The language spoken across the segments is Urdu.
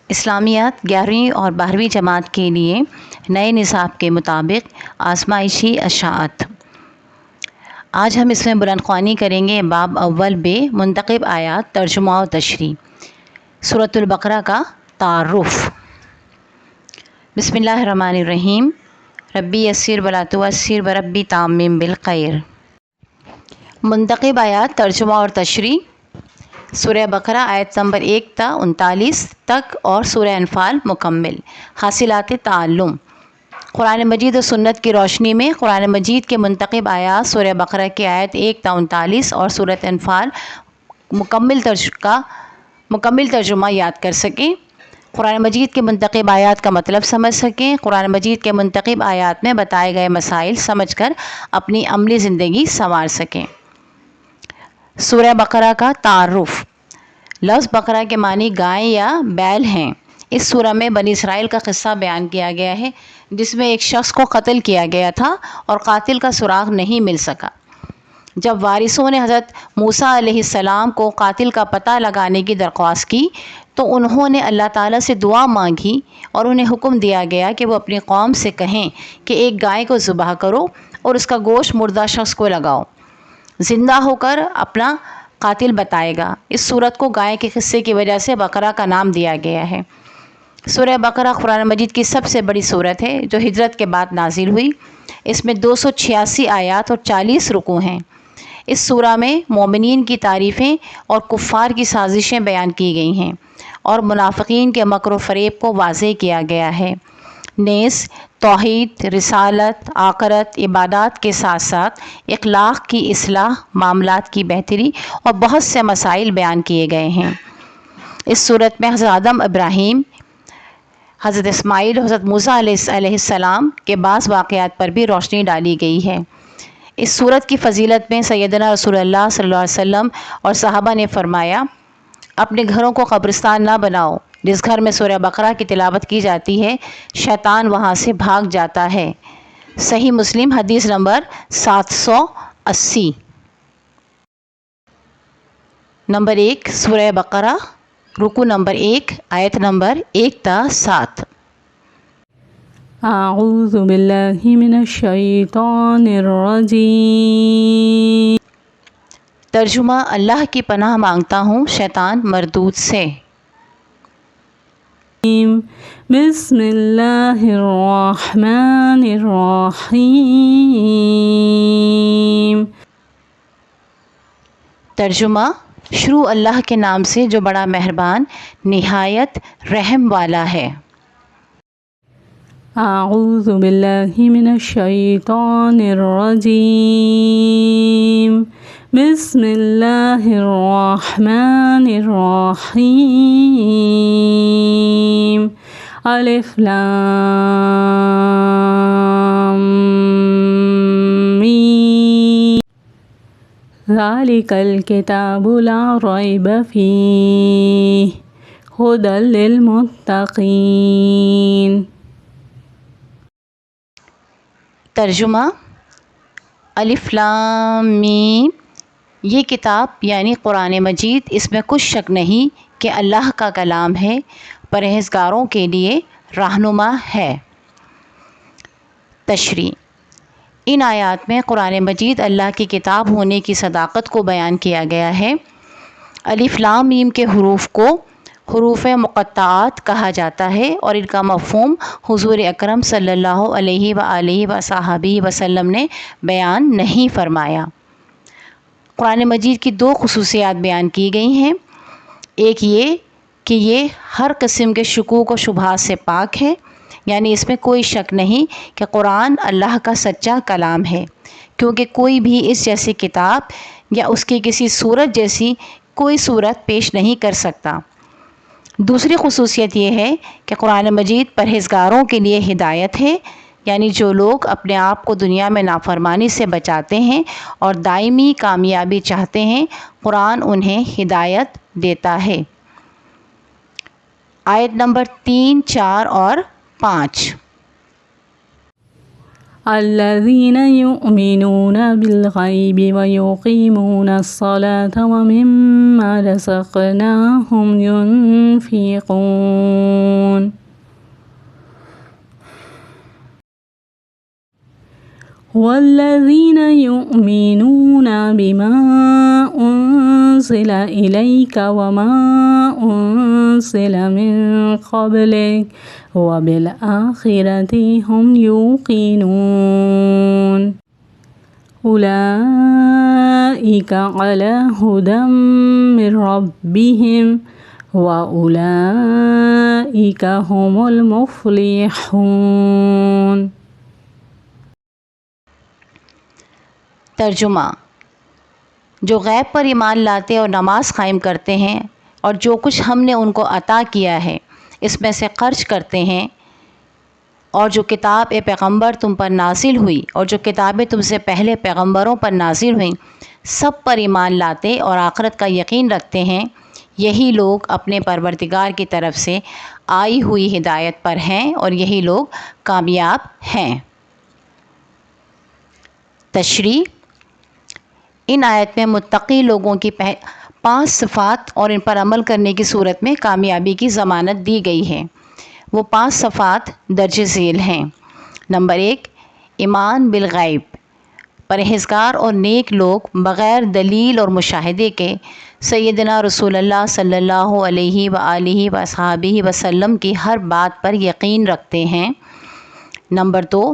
اسلامیات 11ویں اور 12ویں جماعت کے لیے نئے نصاب کے مطابق آزمائشی اشاعت۔ آج ہم اس میں بلند خوانی کریں گے باب اول بے منتخب آیات ترجمہ و تشریح، سورۃ البقرہ کا تعارف۔ بسم اللہ الرحمن الرحیم۔ ربی یسر ولا تعسر وربی تامم بالخیر۔ منتخب آیات ترجمہ اور تشریح، سورہ بقرہ آیت نمبر 1 تا 39 تک اور سورہ انفال مکمل۔ حاصلات تعلم۔ قرآن مجید و سنت کی روشنی میں قرآن مجید کے منتخب آیات سورہ بقرہ کی آیت 1 تا 39 اور سورۃ انفال مکمل ترجمہ یاد کر سکیں، قرآن مجید کے منتخب آیات کا مطلب سمجھ سکیں، قرآن مجید کے منتخب آیات میں بتائے گئے مسائل سمجھ کر اپنی عملی زندگی سنوار سکیں۔ سورہ بقرہ کا تعارف۔ لفظ بقرہ کے معنی گائے یا بیل ہیں۔ اس سورہ میں بنی اسرائیل کا قصہ بیان کیا گیا ہے جس میں ایک شخص کو قتل کیا گیا تھا اور قاتل کا سراغ نہیں مل سکا۔ جب وارثوں نے حضرت موسیٰ علیہ السلام کو قاتل کا پتہ لگانے کی درخواست کی تو انہوں نے اللہ تعالیٰ سے دعا مانگی اور انہیں حکم دیا گیا کہ وہ اپنی قوم سے کہیں کہ ایک گائے کو ذبح کرو اور اس کا گوشت مردہ شخص کو لگاؤ، زندہ ہو کر اپنا قاتل بتائے گا۔ اس سورت کو گائے کے قصے کی وجہ سے بقرہ کا نام دیا گیا ہے۔ سورہ بقرہ قرآن مجید کی سب سے بڑی سورت ہے جو ہجرت کے بعد نازل ہوئی۔ اس میں 286 آیات اور 40 رکوع ہیں۔ اس سورہ میں مومنین کی تعریفیں اور کفار کی سازشیں بیان کی گئی ہیں اور منافقین کے مکر و فریب کو واضح کیا گیا ہے۔ نیز توحید، رسالت، آخرت، عبادات کے ساتھ ساتھ اخلاق کی اصلاح، معاملات کی بہتری اور بہت سے مسائل بیان کیے گئے ہیں۔ اس صورت میں حضرت آدم، ابراہیم، حضرت اسماعیل، حضرت موسیٰ علیہ السلام کے بعض واقعات پر بھی روشنی ڈالی گئی ہے۔ اس صورت کی فضیلت میں سیدنا رسول اللہ صلی اللہ علیہ وسلم اور صحابہ نے فرمایا، اپنے گھروں کو قبرستان نہ بناؤ۔ جس گھر میں سورہ بقرہ کی تلاوت کی جاتی ہے شیطان وہاں سے بھاگ جاتا ہے۔ صحیح مسلم حدیث نمبر 780۔ نمبر 1 سورہ بقرہ، رکوع نمبر 1، آیت نمبر 1 تا 7۔ اعوذ باللہ من الشیطان الرجیم۔ ترجمہ، اللہ کی پناہ مانگتا ہوں شیطان مردود سے۔ بسم اللہ الرحمن الرحیم۔ ترجمہ، شروع اللہ کے نام سے جو بڑا مہربان نہایت رحم والا ہے۔ اعوذ باللہ من الشیطان الرجیم۔ بسم اللہ الرحمن الرحیم۔ الف لام میم۔ ذالک الکتاب لا ریب فیہ ھدی للمتقین۔ ترجمہ، الف لام میم، یہ کتاب یعنی قرآن مجید، اس میں کچھ شک نہیں کہ اللہ کا کلام ہے، پرہیزگاروں کے لیے رہنما ہے۔ تشریح۔ ان آیات میں قرآن مجید اللہ کی کتاب ہونے کی صداقت کو بیان کیا گیا ہے۔ الف لام میم کے حروف کو حروف مقطعات کہا جاتا ہے اور ان کا مفہوم حضور اکرم صلی اللہ علیہ وآلہ وصحبہ وسلم نے بیان نہیں فرمایا۔ قرآن مجید کی 2 خصوصیات بیان کی گئی ہیں۔ ایک یہ کہ یہ ہر قسم کے شکوک و شبہات سے پاک ہے، یعنی اس میں کوئی شک نہیں کہ قرآن اللہ کا سچا کلام ہے، کیونکہ کوئی بھی اس جیسی کتاب یا اس کی کسی صورت جیسی کوئی صورت پیش نہیں کر سکتا۔ دوسری خصوصیت یہ ہے کہ قرآن مجید پرہیزگاروں کے لیے ہدایت ہے، یعنی جو لوگ اپنے آپ کو دنیا میں نافرمانی سے بچاتے ہیں اور دائمی کامیابی چاہتے ہیں، قرآن انہیں ہدایت دیتا ہے۔ آیت نمبر 3، 4 اور 5۔ الذين يؤمنون بالغيب ويقيمون الصلاة ومما رزقناهم ينفقون والذين يؤمنون بما أنزل إليك وما أنزل من قبلك وبالآخرة هم يوقنون أولئك على هدى من ربهم وأولئك هم المفلحون. ترجمہ: جو غیب پر ایمان لاتے اور نماز قائم کرتے ہیں اور جو کچھ ہم نے ان کو عطا کیا ہے اس میں سے خرچ کرتے ہیں، اور جو کتاب پیغمبر تم پر نازل ہوئی اور جو کتابیں تم سے پہلے پیغمبروں پر نازل ہوئیں سب پر ایمان لاتے اور آخرت کا یقین رکھتے ہیں، یہی لوگ اپنے پروردگار کی طرف سے آئی ہوئی ہدایت پر ہیں اور یہی لوگ کامیاب ہیں۔ تشریح: ان آیت میں متقی لوگوں کی 5 صفات اور ان پر عمل کرنے کی صورت میں کامیابی کی ضمانت دی گئی ہے۔ وہ 5 صفات درج ذیل ہیں۔ نمبر 1، ایمان بالغیب۔ پرہیزگار اور نیک لوگ بغیر دلیل اور مشاہدے کے سیدنا رسول اللہ صلی اللہ علیہ وآلہ وصحبہ وسلم کی ہر بات پر یقین رکھتے ہیں۔ نمبر 2،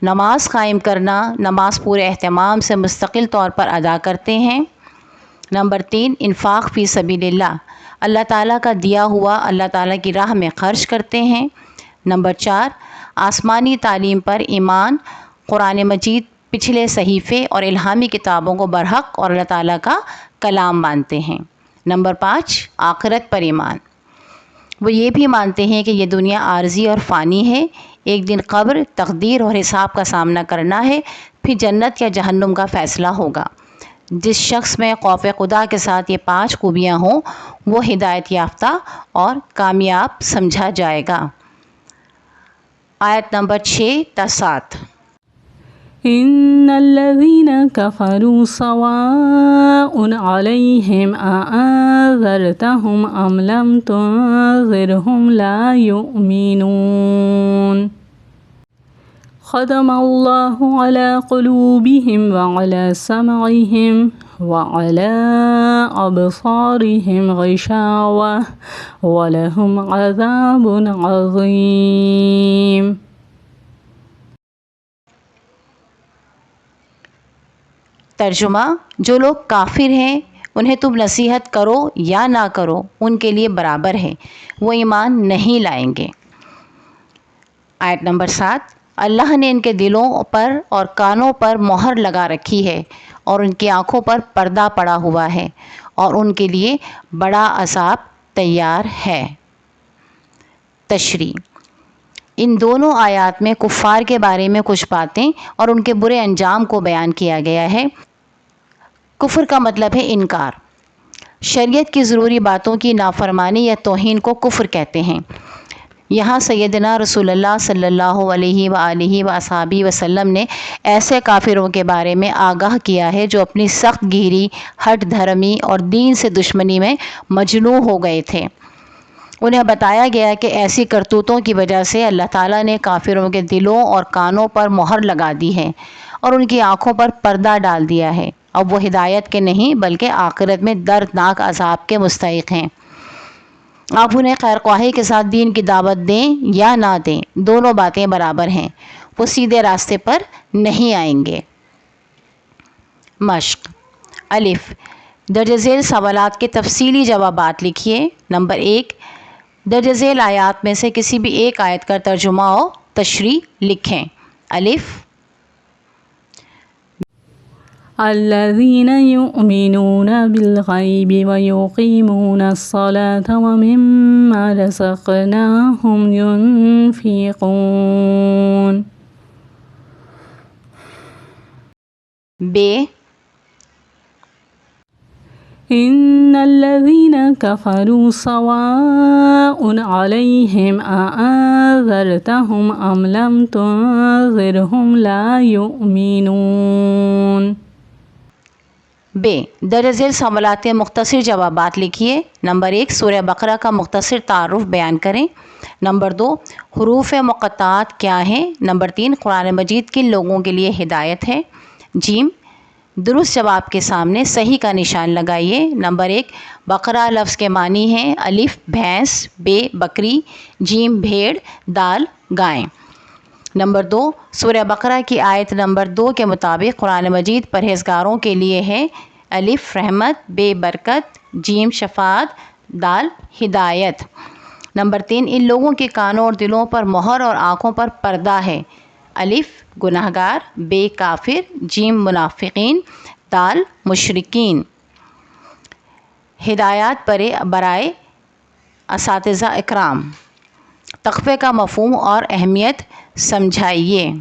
نماز قائم کرنا، نماز پورے اہتمام سے مستقل طور پر ادا کرتے ہیں۔ نمبر 3، انفاق فی سبیل اللہ، اللہ تعالیٰ کا دیا ہوا اللہ تعالیٰ کی راہ میں خرچ کرتے ہیں۔ نمبر 4، آسمانی تعلیم پر ایمان، قرآن مجید، پچھلے صحیفے اور الہامی کتابوں کو برحق اور اللہ تعالیٰ کا کلام مانتے ہیں۔ نمبر 5، آخرت پر ایمان، وہ یہ بھی مانتے ہیں کہ یہ دنیا عارضی اور فانی ہے، ایک دن قبر، تقدیر اور حساب کا سامنا کرنا ہے، پھر جنت یا جہنم کا فیصلہ ہوگا۔ جس شخص میں خوف خدا کے ساتھ یہ 5 خوبیاں ہوں وہ ہدایت یافتہ اور کامیاب سمجھا جائے گا۔ آیت نمبر 6 تا 7۔ إن الذين كفروا سواء عليهم أأنذرتهم أم لم تنذرهم لا يؤمنون ختم الله على قلوبهم وعلى سمعهم وعلى أبصارهم غشاوة ولهم عذاب عظيم۔ ترجمہ: جو لوگ کافر ہیں انہیں تم نصیحت کرو یا نہ کرو ان کے لیے برابر ہے، وہ ایمان نہیں لائیں گے۔ آیت نمبر 7۔ اللہ نے ان کے دلوں پر اور کانوں پر مہر لگا رکھی ہے اور ان کی آنکھوں پر پردہ پڑا ہوا ہے اور ان کے لیے بڑا عذاب تیار ہے۔ تشریح: ان دونوں آیات میں کفار کے بارے میں کچھ باتیں اور ان کے برے انجام کو بیان کیا گیا ہے۔ کفر کا مطلب ہے انکار۔ شریعت کی ضروری باتوں کی نافرمانی یا توہین کو کفر کہتے ہیں۔ یہاں سیدنا رسول اللہ صلی اللہ علیہ وآلہ وصحبہ وسلم نے ایسے کافروں کے بارے میں آگاہ کیا ہے جو اپنی سخت گیری، ہٹ دھرمی اور دین سے دشمنی میں مجنون ہو گئے تھے۔ انہیں بتایا گیا کہ ایسی کرتوتوں کی وجہ سے اللہ تعالیٰ نے کافروں کے دلوں اور کانوں پر مہر لگا دی ہے اور ان کی آنکھوں پر پردہ ڈال دیا ہے۔ اب وہ ہدایت کے نہیں بلکہ آخرت میں دردناک عذاب کے مستحق ہیں۔ آپ انہیں خیر خواہی کے ساتھ دین کی دعوت دیں یا نہ دیں، دونوں باتیں برابر ہیں، وہ سیدھے راستے پر نہیں آئیں گے۔ مشق: الف، درج ذیل سوالات کے تفصیلی جوابات لکھیے۔ نمبر 1، درج ذیل آیات میں سے کسی بھی ایک آیت کا ترجمہ و تشریح لکھیں۔ الف، الذين يؤمنون بالغيب ويقيمون الصلاة ومما رزقناهم ينفقون۔ ب، إن الذين كفروا سواء عليهم أأنذرتهم أم لم تنذرهم لا يؤمنون۔ بے درج ذیل سوالات کے مختصر جوابات لکھیے۔ نمبر 1 سورہ بقرہ کا مختصر تعارف بیان کریں۔ نمبر 2 حروف مقطعات کیا ہیں؟ نمبر 3 قرآن مجید کن لوگوں کے لیے ہدایت ہے؟ جیم درست جواب کے سامنے صحیح کا نشان لگائیے۔ نمبر 1 بقرہ لفظ کے معنی ہیں الف بھینس، بے بکری، جیم بھیڑ، دال گائیں۔ نمبر 2 سورہ بقرہ کی آیت نمبر 2 کے مطابق قرآن مجید پرہیزگاروں کے لیے ہے الف رحمت، بے برکت، جیم شفاعت، دال ہدایت۔ نمبر 3 ان لوگوں کے کانوں اور دلوں پر مہر اور آنکھوں پر پردہ ہے الف گناہگار، بے کافر، جیم منافقین، دال مشرکین۔ ہدایات برائے اساتذہ اکرام۔ تخفے کا مفہوم اور اہمیت سمجھائیے۔